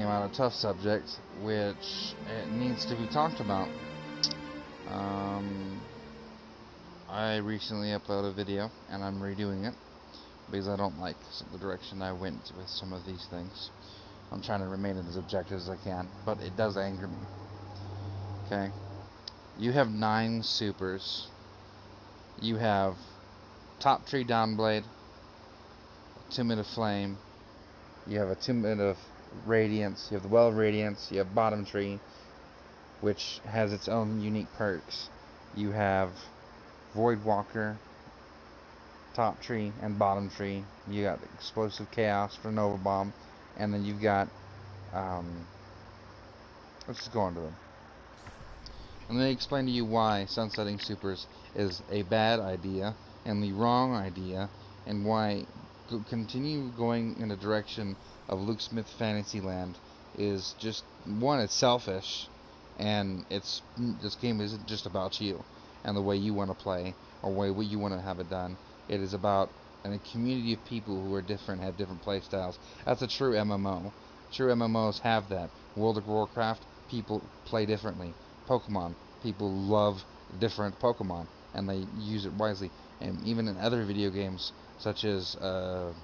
About a tough subject, which it needs to be talked about. Um, I recently uploaded a video, and I'm redoing it because I don't like the direction I went with some of these things. I'm trying to remain as objective as I can, but it does anger me. Okay, you have 9 supers. You have top tree downblade, 2-minute flame. You have a 2-minute of radiance. You have the well of radiance. You have bottom tree, which has its own unique perks. You have Voidwalker, top tree, and bottom tree. You got explosive chaos for Nova Bomb, and then you've got let's just go on to them. And let me explain to you why sunsetting supers is a bad idea and the wrong idea, and why continue going in the direction of Luke Smith Fantasyland is just, one, it's selfish, and this game isn't just about you and the way you want to play or way what you want to have it done. It is about a community of people who are different, have different play styles. That's a true MMO. True MMOs have that. World of Warcraft, people play differently. Pokemon, people love different Pokemon, and they use it wisely. And even in other video games, such as God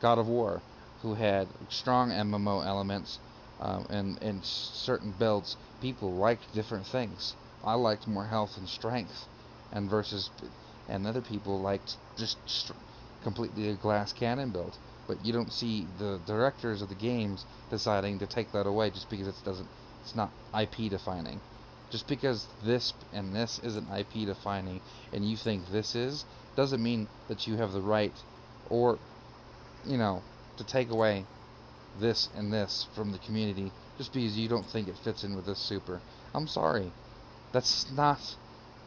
of War, who had strong MMO elements, and certain builds, people liked different things. I liked more health and strength, and other people liked just completely a glass cannon build. But you don't see the directors of the games deciding to take that away just because it's not IP defining. Just because this and this isn't IP defining and you think this is, doesn't mean that you have the right, or to take away this and this from the community just because you don't think it fits in with this super. I'm sorry. That's not,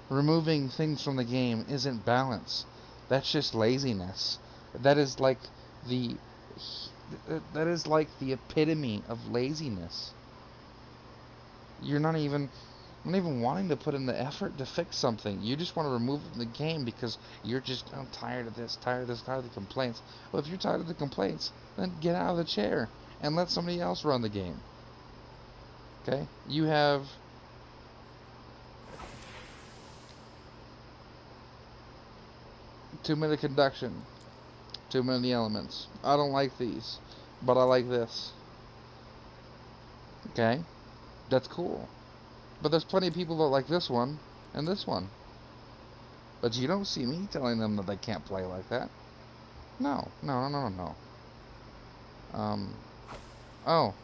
removing things from the game isn't balance. That's just laziness. That is like the epitome of laziness. You're not even wanting to put in the effort to fix something. You just want to remove it from the game because you're just tired of this, tired of the complaints. Well, if you're tired of the complaints, then get out of the chair and let somebody else run the game. Okay? You have 2-minute conduction, 2-minute elements. I don't like these, but I like this. Okay? That's cool. But there's plenty of people that like this one and this one. But you don't see me telling them that they can't play like that. No. Oh,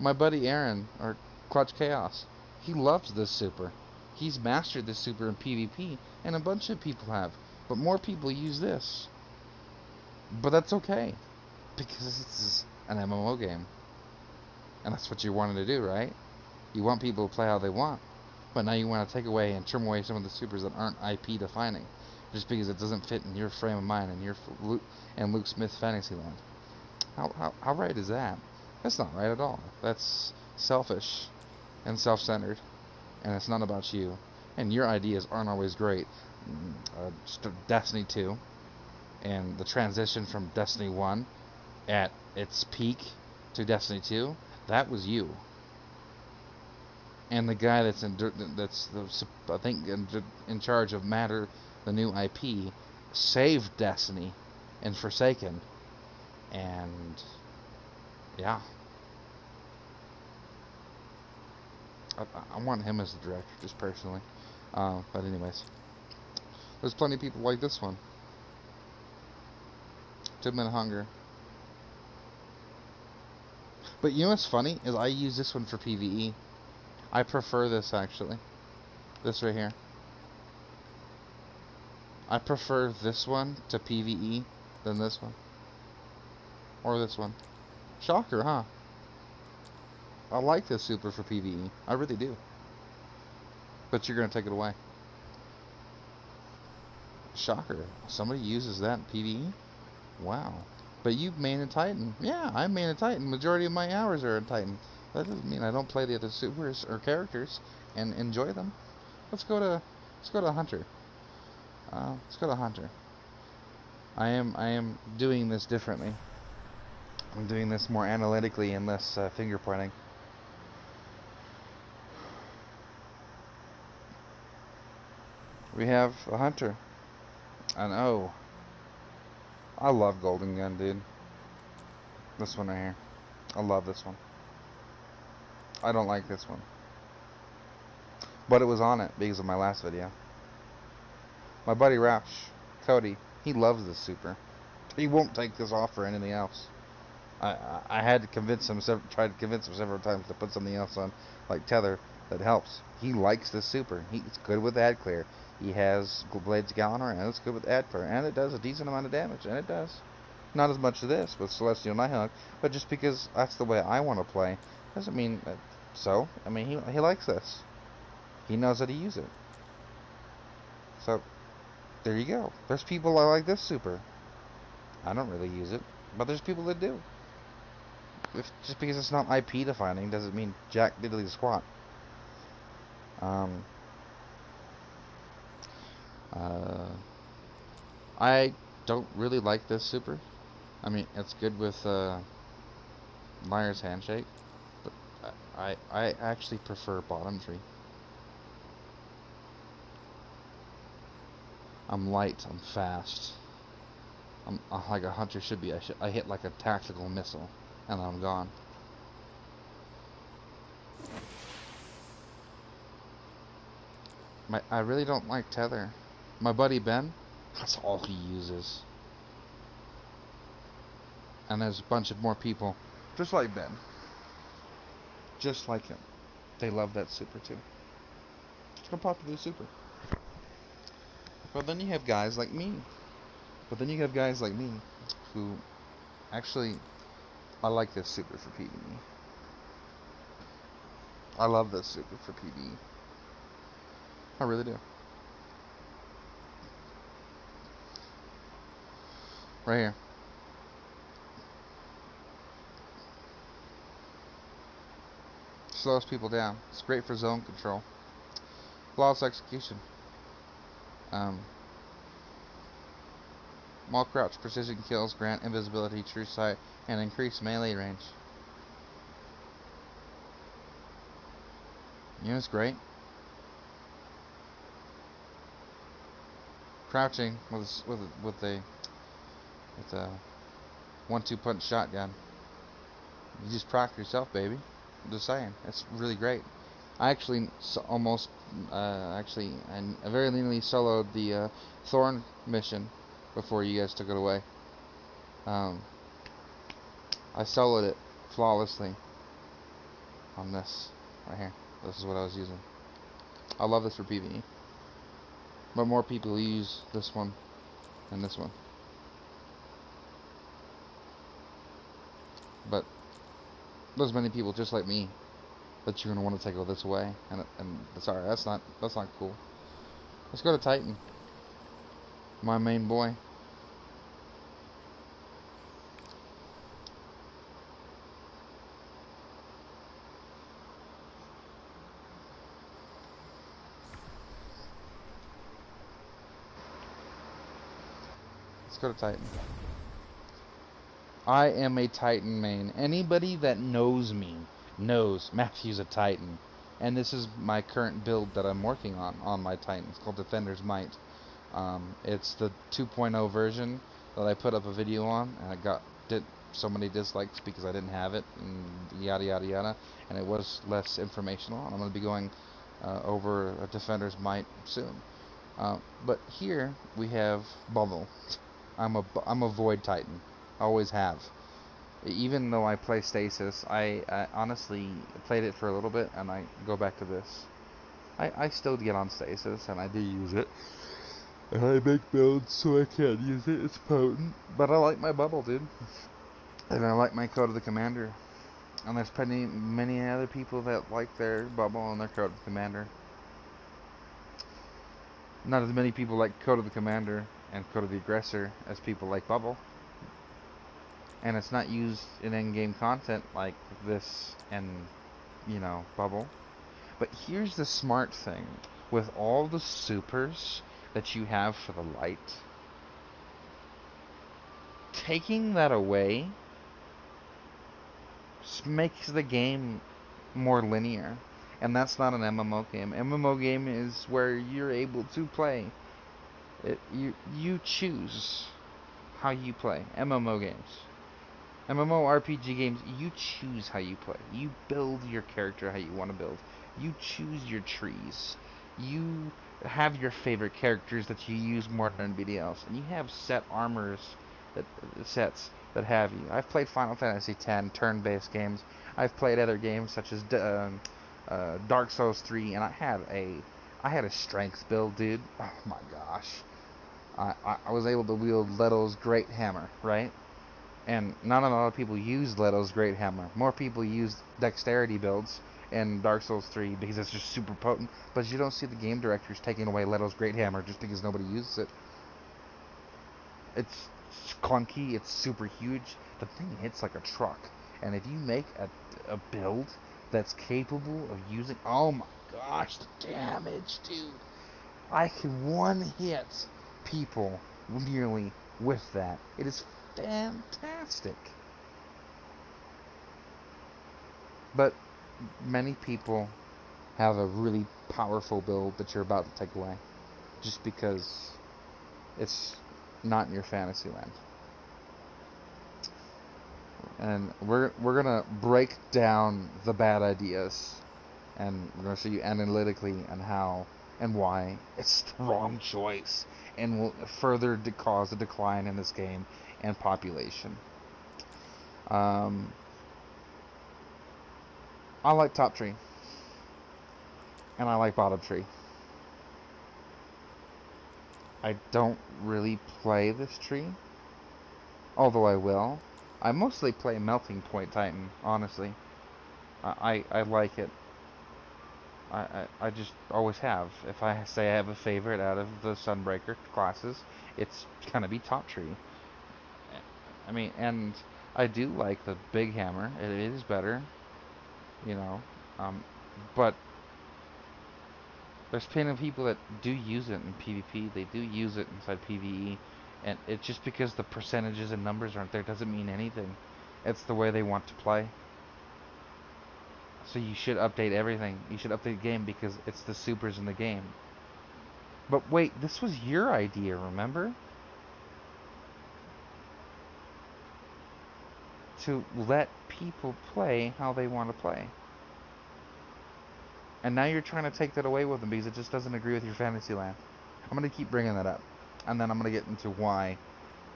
my buddy Aaron, or Clutch Chaos, he loves this super. He's mastered this super in PvP, and a bunch of people have. But more people use this. But that's okay, because it's an MMO game. And that's what you wanted to do, right? You want people to play how they want. But now you want to take away and trim away some of the supers that aren't IP defining, just because it doesn't fit in your frame of mind and Luke Smith Fantasyland. How right is that? That's not right at all. That's selfish and self-centered, and it's not about you. And your ideas aren't always great. Destiny 2 and the transition from Destiny 1 at its peak to Destiny 2, that was you. And the guy that's I think in charge of Matter, the new IP, saved Destiny and Forsaken, and yeah, I want him as the director, just personally. But anyways, there's plenty of people like this one. 2-minute hunger. But you know what's funny is I use this one for PvE. I prefer this, actually. This right here. I prefer this one to PvE than this one. Or this one. Shocker, huh? I like this super for PvE. I really do. But you're going to take it away. Shocker. Somebody uses that in PvE? Wow. But you main a Titan. Yeah, I main a Titan. Majority of my hours are in Titan. That doesn't mean I don't play the other supers or characters and enjoy them. Let's go to Hunter. Let's go to Hunter. I am doing this differently. I'm doing this more analytically and less finger pointing. We have a hunter. And oh, I love Golden Gun, dude. This one right here. I love this one. I don't like this one. But it was on it because of my last video. My buddy Rapsh, Cody, he loves this super. He won't take this off for anything else. I had to convince him, tried to convince him several times to put something else on, like tether, that helps. He likes this super. It's good with ad clear. He has Blades Gallener, and it's good with ad clear, and it does a decent amount of damage, and it does. Not as much as this with Celestial Nighthawk, but just because that's the way I want to play, doesn't mean that. So, I mean, he likes this. He knows how to use it. So, there you go. There's people that like this super. I don't really use it, but there's people that do. Just because it's not IP defining doesn't mean jack diddly squat. I don't really like this super. I mean, it's good with Liar's Handshake, but I actually prefer Bottom Tree. I'm light, I'm fast. I'm like a hunter should be. I hit like a tactical missile, and then I'm gone. I really don't like tether. My buddy Ben, that's all he uses. And there's a bunch of more people, just like Ben, just like him. They love that super too. It's a popular super. But then you have guys like me. Who actually, I like this super for PvE. I love this super for PvE. I really do. Right here. Slows people down. It's great for zone control. Flawless execution. Small crouch precision kills grant invisibility, true sight, and increase melee range. You know, it's great. Crouching with a 1-2 punch shotgun. You just proc yourself, baby. I'm just saying, it's really great. I actually I very leanly soloed the Thorn mission before you guys took it away. I soloed it flawlessly on this right here. This is what I was using. I love this for PvE, but more people use this one than this one. But there's many people just like me that you're gonna want to take all this away, and sorry, that's not cool. Let's go to Titan, my main boy. Let's go to Titan. I am a Titan main. Anybody that knows me knows Matthew's a Titan. And this is my current build that I'm working on my Titan. It's called Defender's Might. It's the 2.0 version that I put up a video on, and I got so many dislikes because I didn't have it, and yada yada yada, and it was less informational, and I'm going to be going over a Defender's Might soon. But here we have Bubble. I'm a Void Titan. I always have. Even though I play Stasis, I honestly played it for a little bit, and I go back to this. I still get on Stasis, and I do use it. And I make builds so I can use it. It's potent. But I like my Bubble, dude. And I like my Code of the Commander. And there's many other people that like their Bubble and their Code of the Commander. Not as many people like Code of the Commander and Code of the Aggressor as people like Bubble. And it's not used in endgame content like this and, you know, Bubble. But here's the smart thing. With all the supers that you have for the light, taking that away makes the game more linear. And that's not an MMO game. MMO game is where you're able to play. You choose how you play. MMO games. MMORPG games, you choose how you play. You build your character how you want to build. You choose your trees. You have your favorite characters that you use more than anybody else. And you have set armors, sets that have you. I've played Final Fantasy X turn-based games. I've played other games such as Dark Souls 3, and I had a strength build, dude. Oh my gosh. I was able to wield Leto's great hammer, right? And not a lot of people use Leto's great hammer. More people use dexterity builds in Dark Souls 3 because it's just super potent. But you don't see the game directors taking away Leto's great hammer just because nobody uses it. It's clunky. It's super huge. The thing hits like a truck. And if you make a build that's capable of using... Oh my gosh, the damage, dude. I can one-hit people nearly with that. It is fantastic. But many people have a really powerful build that you're about to take away just because it's not in your fantasy land. And we're gonna break down the bad ideas, and we're gonna show you analytically on how and why it's the wrong choice, and will further cause a decline in this game and population. I like top tree, and I like bottom tree. I don't really play this tree, although I will. I mostly play Melting Point Titan, honestly. I like it. I just always have. If I say I have a favorite out of the Sunbreaker classes, it's gonna be top tree. I mean, and I do like the big hammer. It is better, you know. But there's plenty of people that do use it in PvP. They do use it inside PvE, and it's just because the percentages and numbers aren't there doesn't mean anything. It's the way they want to play. So you should update everything. You should update the game because it's the supers in the game. But wait, this was your idea, remember? To let people play how they want to play. And now you're trying to take that away with them because it just doesn't agree with your fantasy land. I'm going to keep bringing that up. And then I'm going to get into why,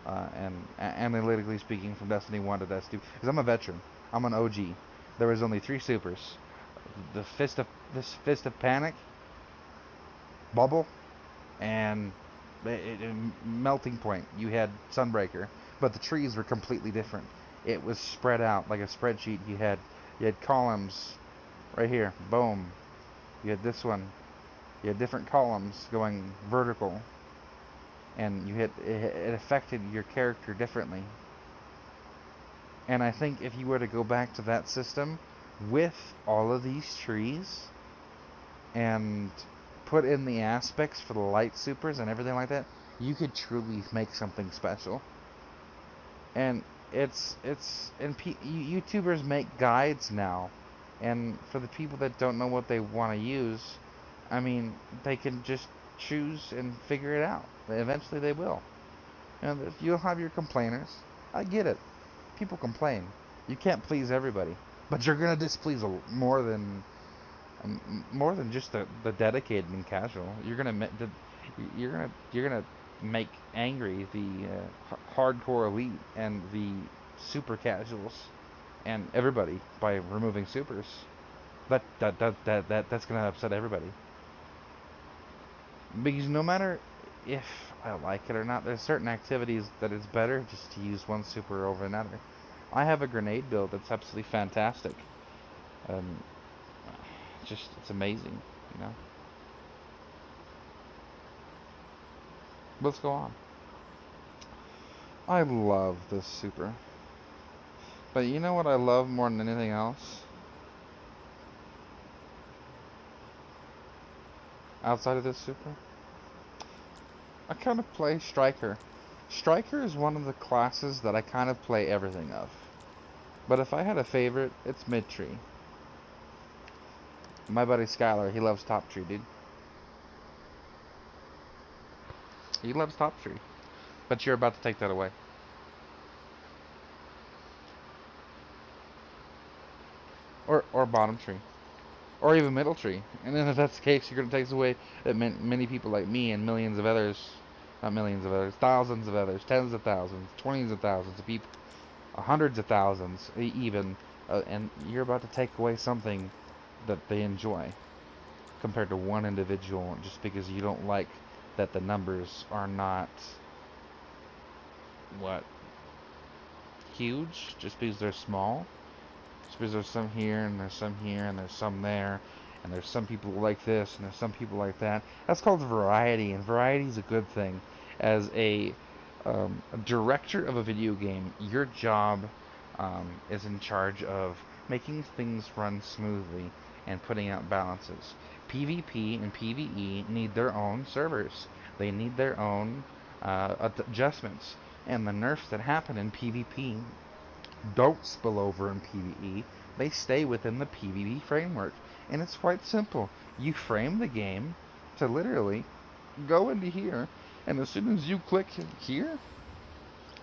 and analytically speaking, from Destiny 1 to Destiny 2. Because I'm a veteran. I'm an OG. There was only 3 supers. The Fist of Panic, Bubble, and Melting Point. You had Sunbreaker. But the trees were completely different. It was spread out like a spreadsheet. You had columns right here. Boom. You had this one. You had different columns going vertical, and it affected your character differently. And I think if you were to go back to that system with all of these trees and put in the aspects for the light supers and everything like that, you could truly make something special. And YouTubers make guides now. And for the people that don't know what they want to use, I mean, they can just choose and figure it out. Eventually they will. And you'll have your complainers. I get it. People complain. You can't please everybody. But you're going to displease more than just the dedicated and casual. You're going to make angry the hardcore elite and the super casuals and everybody by removing supers. That's gonna upset everybody. Because no matter if I like it or not, there's certain activities that it's better just to use one super over another. I have a grenade build that's absolutely fantastic. It's amazing, you know. Let's go on. I love this super. But you know what I love more than anything else? Outside of this super? I kind of play Striker. Striker is one of the classes that I kind of play everything of. But if I had a favorite, it's mid-tree. My buddy Skylar, he loves top tree, dude. He loves top tree. But you're about to take that away. Or bottom tree. Or even middle tree. And then if that's the case, you're going to take away that many people like me and millions of others, not millions of others, thousands of others, tens of thousands, twenties of thousands of people, hundreds of thousands even, and you're about to take away something that they enjoy compared to one individual just because you don't like that the numbers are not, what, huge, just because they're small. Just because there's some here and there's some here and there's some there, and there's some people like this and there's some people like that. That's called variety, and variety is a good thing. As a director of a video game, your job is in charge of making things run smoothly and putting out balances. PvP and PvE need their own servers. They need their own adjustments. And the nerfs that happen in PvP don't spill over in PvE. They stay within the PvP framework. And it's quite simple. You frame the game to literally go into here, and as soon as you click here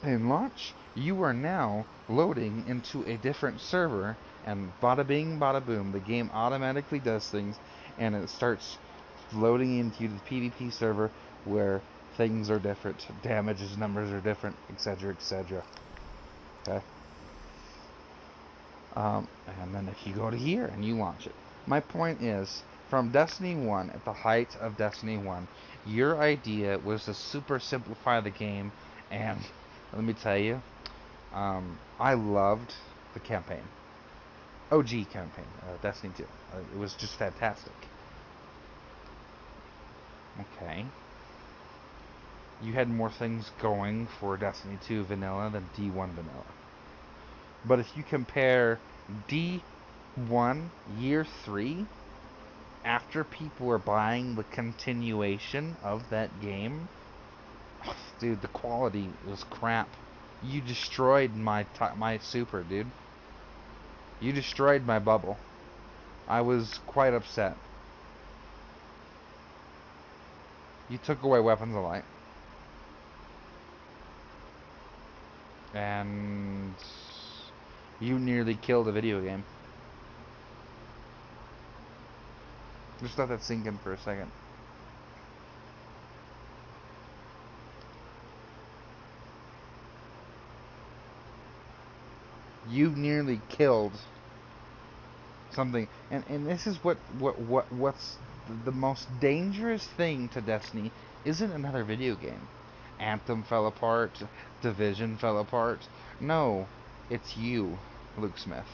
and launch, you are now loading into a different server, and bada bing, bada boom, the game automatically does things, and it starts loading into the PvP server where things are different, damages numbers are different, etc., etc. Okay? And then if you go to here and you launch it. My point is, from Destiny 1, at the height of Destiny 1, your idea was to super simplify the game, and let me tell you, I loved the campaign. OG campaign, Destiny 2. It was just fantastic. Okay. You had more things going for Destiny 2 vanilla than D1 vanilla. But if you compare D1 Year 3, after people were buying the continuation of that game, dude, the quality was crap. You destroyed my super, dude. You destroyed my bubble. I was quite upset. You took away weapons of light. And you nearly killed a video game. Just let that sink in for a second. You nearly killed something, and this is what's the most dangerous thing to Destiny. Isn't another video game. Anthem fell apart, Division fell apart. No, it's you, Luke Smith.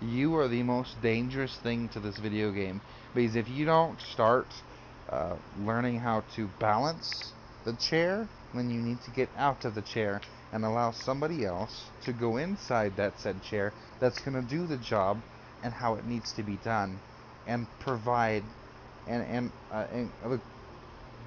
You are the most dangerous thing to this video game, because if you don't start learning how to balance the chair, then you need to get out of the chair and allow somebody else to go inside that said chair that's going to do the job and how it needs to be done, and provide and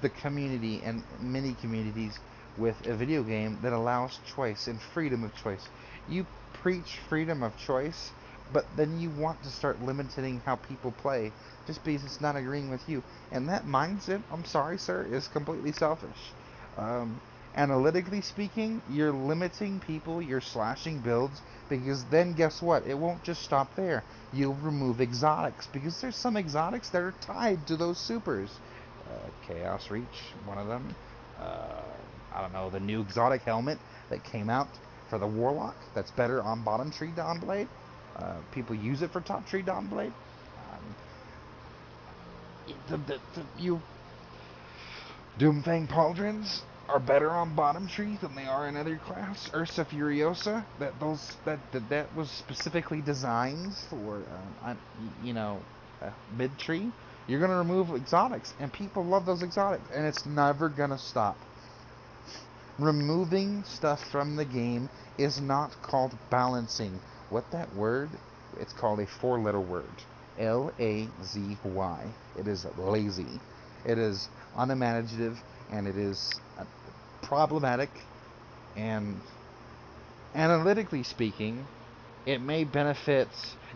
the community and many communities with a video game that allows choice and freedom of choice. You preach freedom of choice, but then you want to start limiting how people play just because it's not agreeing with you. And that mindset, I'm sorry, sir, is completely selfish. Analytically speaking, you're limiting people, you're slashing builds, because then guess what? It won't just stop there. You'll remove exotics, because there's some exotics that are tied to those supers. Chaos Reach, one of them. I don't know, the new exotic helmet that came out for the Warlock that's better on bottom tree Dawnblade. People use it for top tree Dawnblade. You Doomfang Pauldrons are better on bottom tree than they are in other class. Ursa Furiosa, that was specifically designed for mid tree. You're gonna remove exotics, and people love those exotics, and it's never gonna stop. Removing stuff from the game is not called balancing. What that word? It's called a four-letter word. Lazy. It is lazy. It is unimaginative, and it is problematic, and analytically speaking, It may benefit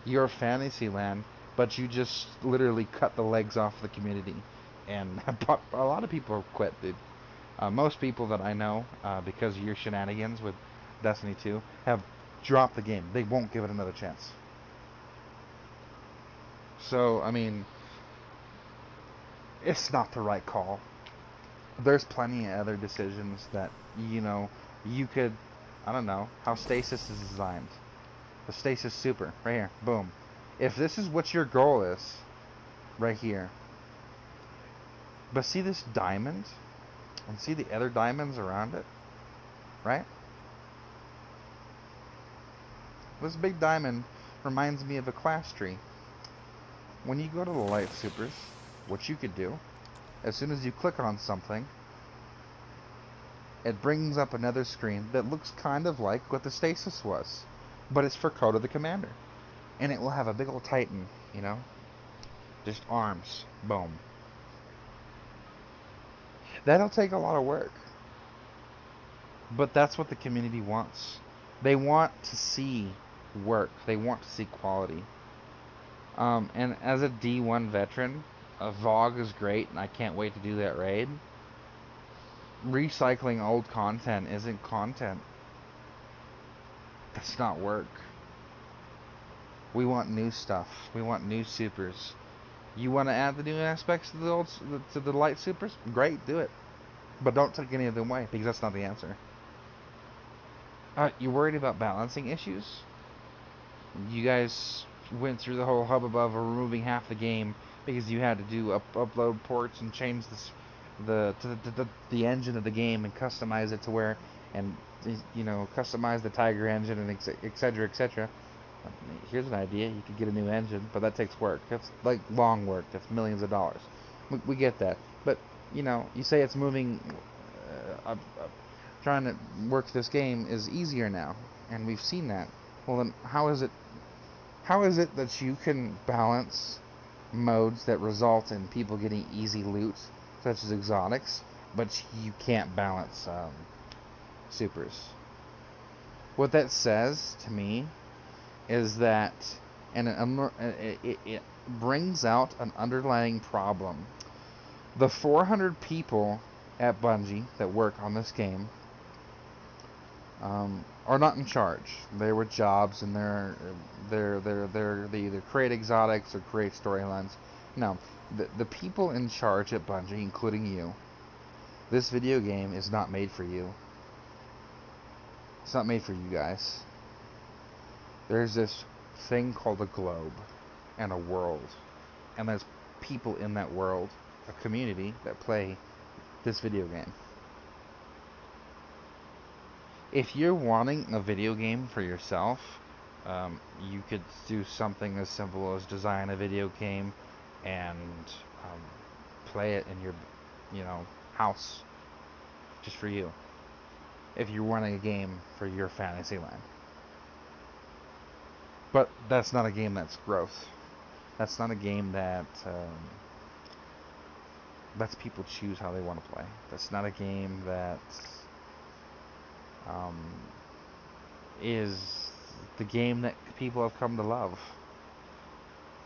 your fantasy land, but you just literally cut the legs off the community. And a lot of people have quit, dude. Most people that I know, because of your shenanigans with Destiny 2, have dropped the game. They won't give it another chance. So, I mean, it's not the right call. There's plenty of other decisions that, you could, I don't know, how Stasis is designed. The Stasis Super, right here, boom. If this is what your goal is, right here, but see this diamond? And see the other diamonds around it? Right? This big diamond reminds me of a class tree. When you go to the Light Supers, what you could do, as soon as you click on something, it brings up another screen that looks kind of like what the Stasis was. But it's for Code of the Commander. And it will have a big old Titan, just arms. Boom. That'll take a lot of work. But that's what the community wants. They want to see work. They want to see quality. And as a D1 veteran, a VOG is great, and I can't wait to do that raid. Recycling old content isn't content. That's not work. We want new stuff. We want new supers. You want to add the new aspects to the light supers? Great, do it. But don't take any of them away, because that's not the answer. You worried about balancing issues? You guys went through the whole hubbub of removing half the game because you had to do upload ports and change the engine of the game and customize it to where, and customize the Tiger engine and etc. etc. Here's an idea: you could get a new engine, but that takes work. That's like long work. That's millions of dollars. We get that, but you say it's moving. Trying to work this game is easier now, and we've seen that. Well, then how is it that you can balance modes that result in people getting easy loot, such as exotics, but you can't balance supers? What that says to me is that, and it brings out an underlying problem. The 400 people at Bungie that work on this game are not in charge. They were jobs, and they either create exotics or create storylines. No, the people in charge at Bungie, including you, this video game is not made for you. It's not made for you guys. There's this thing called a globe and a world, and there's people in that world, a community that play this video game. If you're wanting a video game for yourself, you could do something as simple as design a video game and play it in your house just for you. If you're wanting a game for your fantasy land. But that's not a game that's growth. That's not a game that lets people choose how they want to play. That's not a game that is the game that people have come to love.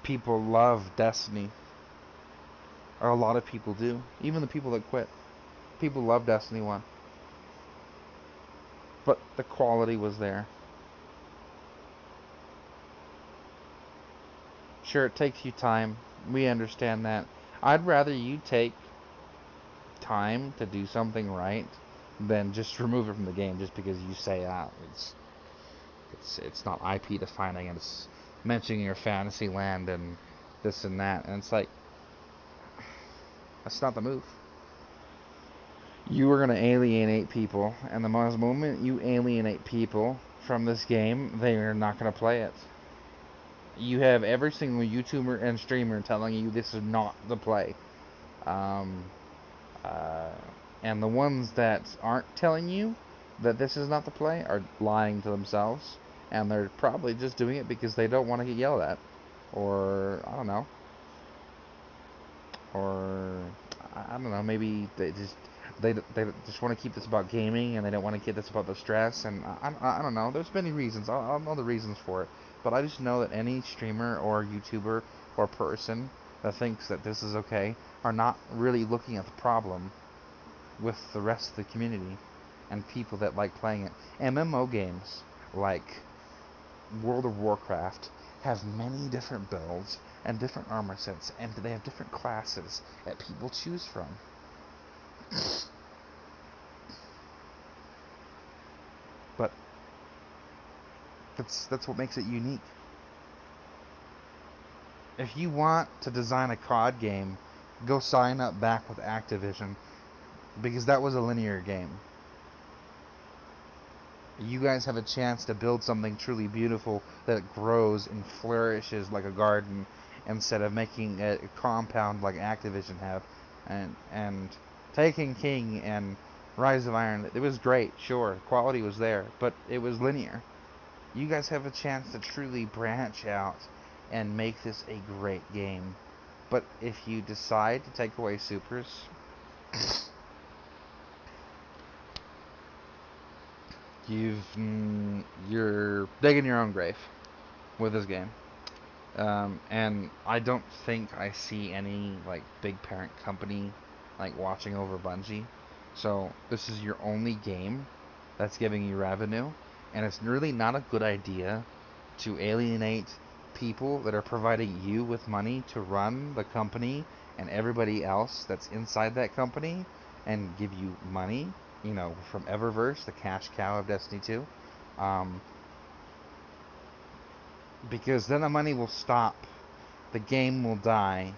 People love Destiny. Or a lot of people do. Even the people that quit. People love Destiny 1. But the quality was there. Sure, it takes you time. We understand that. I'd rather you take time to do something right than just remove it from the game just because you say it's not IP defining and it's mentioning your fantasy land and this and that, and it's like, that's not the move. You are going to alienate people, and the moment you alienate people from this game, they are not going to play it. You have every single YouTuber and streamer telling you this is not the play. And the ones that aren't telling you that this is not the play are lying to themselves. And they're probably just doing it because they don't want to get yelled at. Or, I don't know. Or, I don't know, maybe they just they just want to keep this about gaming, and they don't want to keep this about the stress, and I don't know. There's many reasons. I'll know the reasons for it, but I just know that any streamer or YouTuber or person that thinks that this is okay are not really looking at the problem with the rest of the community and people that like playing it. MMO games like World of Warcraft have many different builds and different armor sets, and they have different classes that people choose from. But that's what makes it unique. If you want to design a COD game, go sign up back with Activision, because that was a linear game. You guys have a chance to build something truly beautiful that grows and flourishes like a garden, instead of making a compound like Activision have. And Taken King and Rise of Iron, it was great, sure, quality was there, but it was linear. You guys have a chance to truly branch out and make this a great game. But if you decide to take away supers, you're digging your own grave with this game. And I don't think I see any like big parent company like watching over Bungie. So this is your only game that's giving you revenue, and it's really not a good idea to alienate people that are providing you with money to run the company and everybody else that's inside that company and give you money, you know, from Eververse, the cash cow of Destiny 2. Because then the money will stop, the game will die,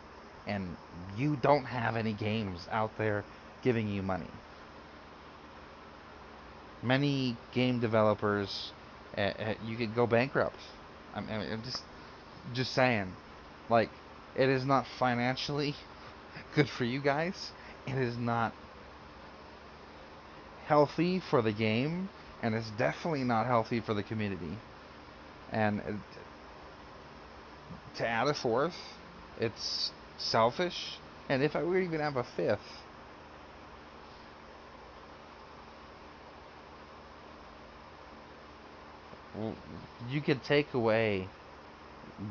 and you don't have any games out there giving you money. Many game developers, you could go bankrupt. I mean, I'm just saying, like, it is not financially good for you guys. It is not healthy for the game, and it's definitely not healthy for the community. And to add a fourth, it's selfish. And if I were to even have a fifth, you could take away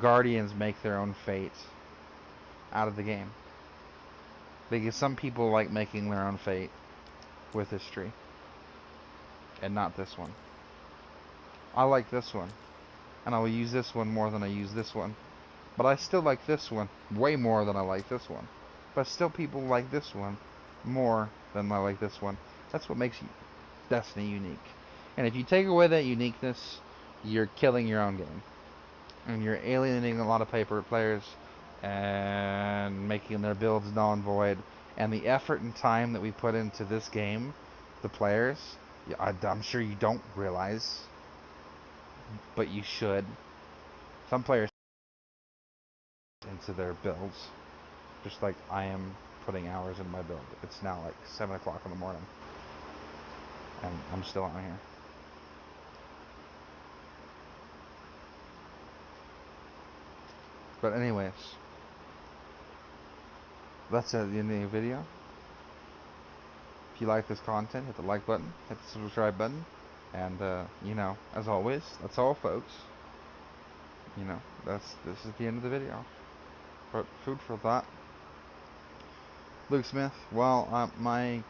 Guardians make their own fate out of the game. Because some people like making their own fate with history, and not this one. I like this one, and I will use this one more than I use this one. But I still like this one way more than I like this one. But still people like this one more than I like this one. That's what makes Destiny unique. And if you take away that uniqueness, you're killing your own game. And you're alienating a lot of players and making their builds null and void. And the effort and time that we put into this game, the players, I'm sure you don't realize, but you should. Some players into their builds, just like I am putting hours in my build. It's now like 7 o'clock in the morning, and I'm still out here. But anyways, that's the end of the video. If you like this content, hit the like button, hit the subscribe button, and you know, as always, that's all, folks. You know, this is the end of the video. But food for thought. Luke Smith, well, my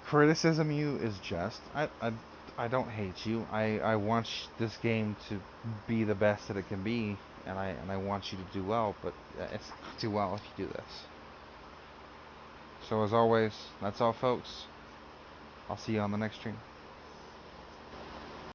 criticism of you is just, I don't hate you. I want this game to be the best that it can be, and I want you to do well, but it's not going to do well if you do this. So as always, that's all, folks. I'll see you on the next stream.